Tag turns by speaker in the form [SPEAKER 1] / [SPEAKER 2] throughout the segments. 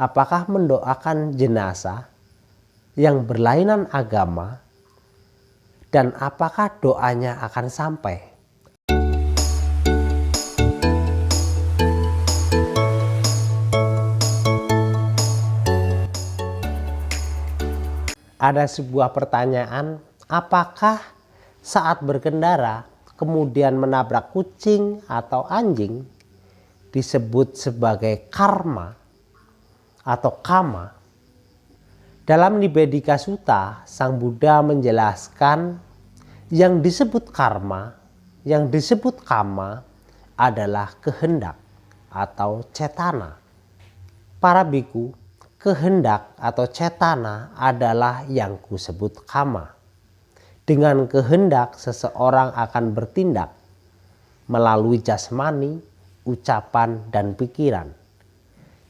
[SPEAKER 1] apakah mendoakan jenazah yang berlainan agama, dan apakah doanya akan sampai? Ada sebuah pertanyaan, apakah saat berkendara kemudian menabrak kucing atau anjing disebut sebagai karma atau kama? Dalam Nibedika Sutta, Sang Buddha menjelaskan yang disebut karma, yang disebut kama adalah kehendak atau cetana. Para biku, kehendak atau cetana adalah yang kusebut kama. Dengan kehendak seseorang akan bertindak melalui jasmani, ucapan, dan pikiran.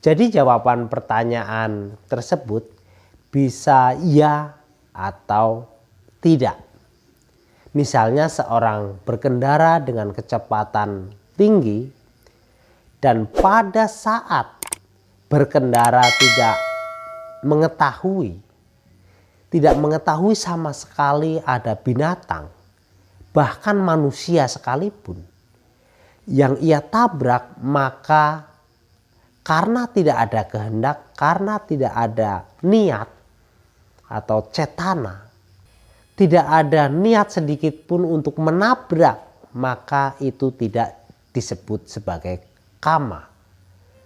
[SPEAKER 1] Jadi jawaban pertanyaan tersebut bisa iya atau tidak. Misalnya seorang berkendara dengan kecepatan tinggi dan pada saat berkendara tidak mengetahui sama sekali ada binatang, bahkan manusia sekalipun yang ia tabrak, maka karena tidak ada kehendak, karena tidak ada niat atau cetana, tidak ada niat sedikit pun untuk menabrak, maka itu tidak disebut sebagai kama.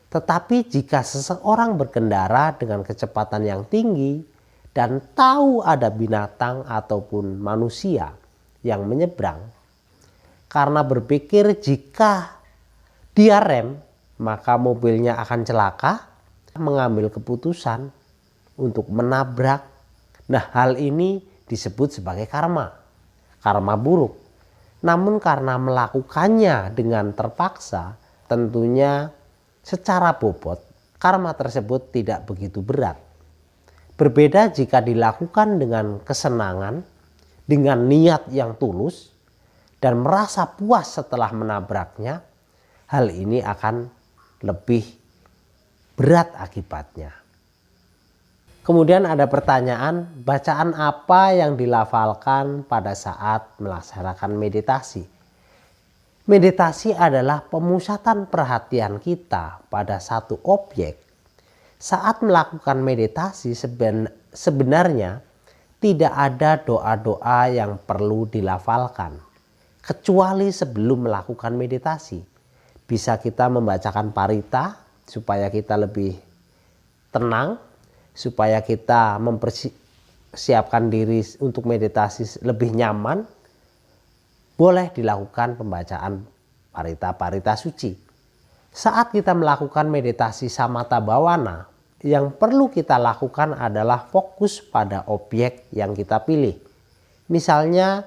[SPEAKER 1] Tetapi jika seseorang berkendara dengan kecepatan yang tinggi dan tahu ada binatang ataupun manusia yang menyeberang, karena berpikir jika dia rem maka mobilnya akan celaka, mengambil keputusan untuk menabrak. Nah, hal ini disebut sebagai karma, karma buruk. Namun karena melakukannya dengan terpaksa, tentunya secara bobot, karma tersebut tidak begitu berat. Berbeda jika dilakukan dengan kesenangan, dengan niat yang tulus, dan merasa puas setelah menabraknya, hal ini akan lebih berat akibatnya. Kemudian ada pertanyaan, bacaan apa yang dilafalkan pada saat melaksanakan meditasi? Meditasi adalah pemusatan perhatian kita pada satu objek. Saat melakukan meditasi sebenarnya tidak ada doa-doa yang perlu dilafalkan, kecuali sebelum melakukan meditasi. Bisa kita membacakan parita supaya kita lebih tenang, supaya kita mempersiapkan diri untuk meditasi lebih nyaman. Boleh dilakukan pembacaan parita-parita suci. Saat kita melakukan meditasi samatha bhavana, yang perlu kita lakukan adalah fokus pada objek yang kita pilih. Misalnya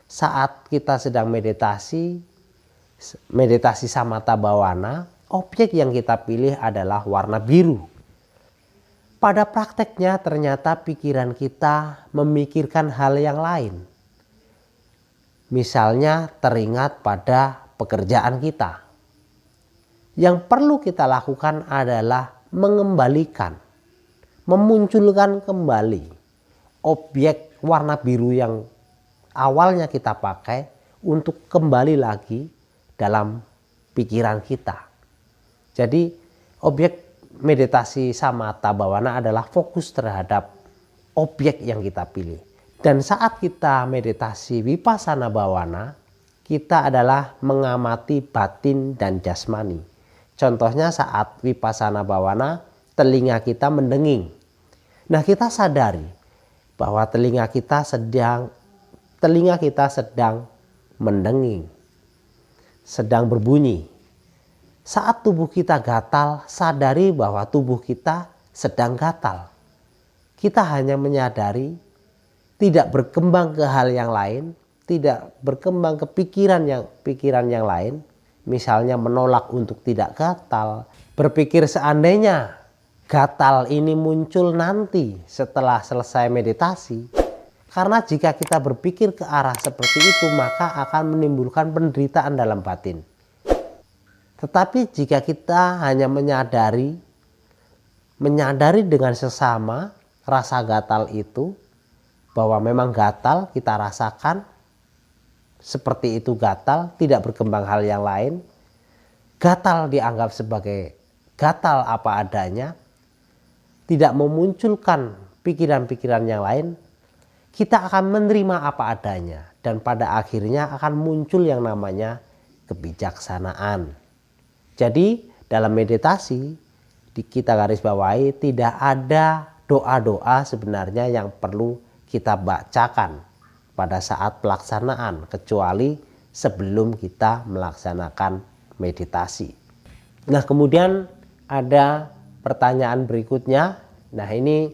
[SPEAKER 1] saat kita sedang meditasi samatha bhavana, objek yang kita pilih adalah warna biru. Pada prakteknya ternyata pikiran kita memikirkan hal yang lain. Misalnya teringat pada pekerjaan kita. Yang perlu kita lakukan adalah mengembalikan, memunculkan kembali objek warna biru yang awalnya kita pakai untuk kembali lagi dalam pikiran kita. Jadi objek meditasi samatha bhavana adalah fokus terhadap objek yang kita pilih. Dan saat kita meditasi vipassana bhavana, kita adalah mengamati batin dan jasmani. Contohnya saat vipassana bhavana, telinga kita mendenging. Nah, kita sadari bahwa telinga kita sedang mendenging, sedang berbunyi. Saat tubuh kita gatal, sadari bahwa tubuh kita sedang gatal. Kita hanya menyadari, tidak berkembang ke hal yang lain, tidak berkembang ke pikiran yang lain, misalnya menolak untuk tidak gatal, berpikir seandainya gatal ini muncul nanti setelah selesai meditasi. Karena jika kita berpikir ke arah seperti itu, maka akan menimbulkan penderitaan dalam batin. Tetapi jika kita hanya menyadari, menyadari dengan sesama rasa gatal itu, bahwa memang gatal kita rasakan, seperti itu gatal, tidak berkembang hal yang lain. Gatal dianggap sebagai gatal apa adanya, tidak memunculkan pikiran-pikiran yang lain, kita akan menerima apa adanya. Dan pada akhirnya akan muncul yang namanya kebijaksanaan. Jadi dalam meditasi kita garis bawahi, tidak ada doa-doa sebenarnya yang perlu kita bacakan pada saat pelaksanaan, kecuali sebelum kita melaksanakan meditasi. Nah, kemudian ada pertanyaan berikutnya. Nah, ini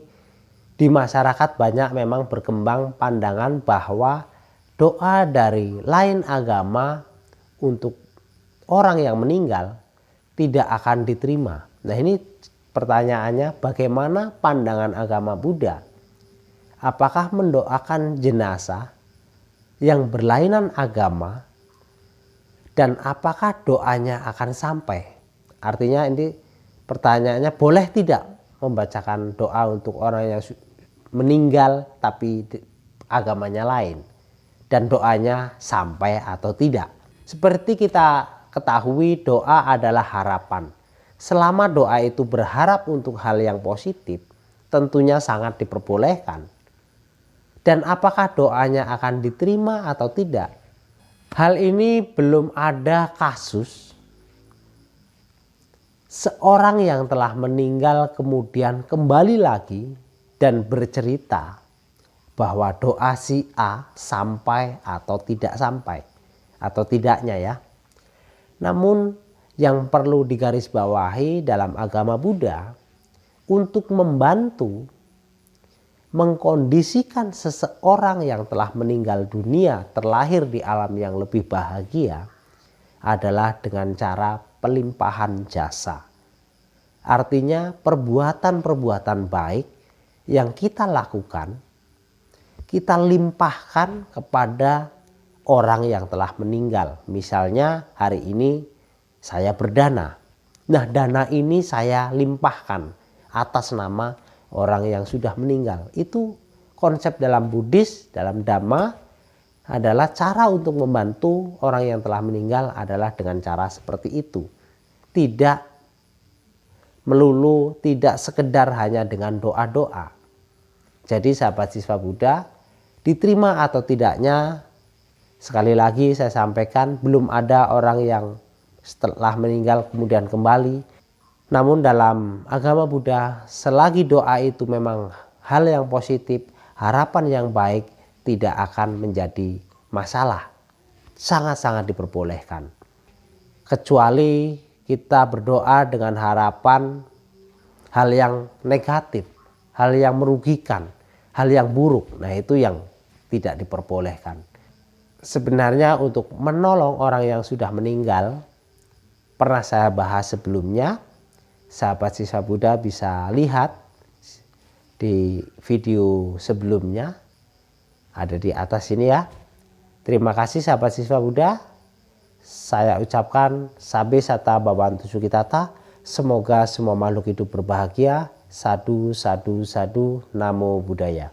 [SPEAKER 1] di masyarakat banyak memang berkembang pandangan bahwa doa dari lain agama untuk orang yang meninggal tidak akan diterima. Nah, ini pertanyaannya, bagaimana pandangan agama Buddha? Apakah mendoakan jenazah yang berlainan agama, dan apakah doanya akan sampai? Artinya ini pertanyaannya, boleh tidak membacakan doa untuk orang yang meninggal tapi agamanya lain, dan doanya sampai atau tidak? Seperti kita ketahui, doa adalah harapan. Selama doa itu berharap untuk hal yang positif, tentunya sangat diperbolehkan. Dan apakah doanya akan diterima atau tidak? Hal ini belum ada kasus seorang yang telah meninggal kemudian kembali lagi dan bercerita bahwa doa si A sampai atau tidak sampai, atau tidaknya ya. Namun yang perlu digarisbawahi dalam agama Buddha, untuk membantu mengkondisikan seseorang yang telah meninggal dunia terlahir di alam yang lebih bahagia adalah dengan cara pelimpahan jasa. Artinya perbuatan-perbuatan baik yang kita lakukan, kita limpahkan kepada orang yang telah meninggal. Misalnya hari ini saya berdana. Nah, dana ini saya limpahkan atas nama orang yang sudah meninggal. Itu konsep dalam Buddhis, dalam Dhamma, adalah cara untuk membantu orang yang telah meninggal adalah dengan cara seperti itu. Tidak melulu, tidak sekedar hanya dengan doa-doa. Jadi sahabat siswa Buddha, diterima atau tidaknya, sekali lagi saya sampaikan, belum ada orang yang setelah meninggal kemudian kembali. Namun dalam agama Buddha, selagi doa itu memang hal yang positif, harapan yang baik, tidak akan menjadi masalah. Sangat-sangat diperbolehkan. Kecuali kita berdoa dengan harapan hal yang negatif, hal yang merugikan, hal yang buruk. Nah, itu yang tidak diperbolehkan. Sebenarnya untuk menolong orang yang sudah meninggal, pernah saya bahas sebelumnya. Sahabat siswa Buddha bisa lihat di video sebelumnya, ada di atas ini ya. Terima kasih sahabat siswa Buddha. Saya ucapkan Sabe Sata Bhavantu Sukhitata. Semoga semua makhluk hidup berbahagia. Sadu, sadu, sadu. Namo Buddhaya.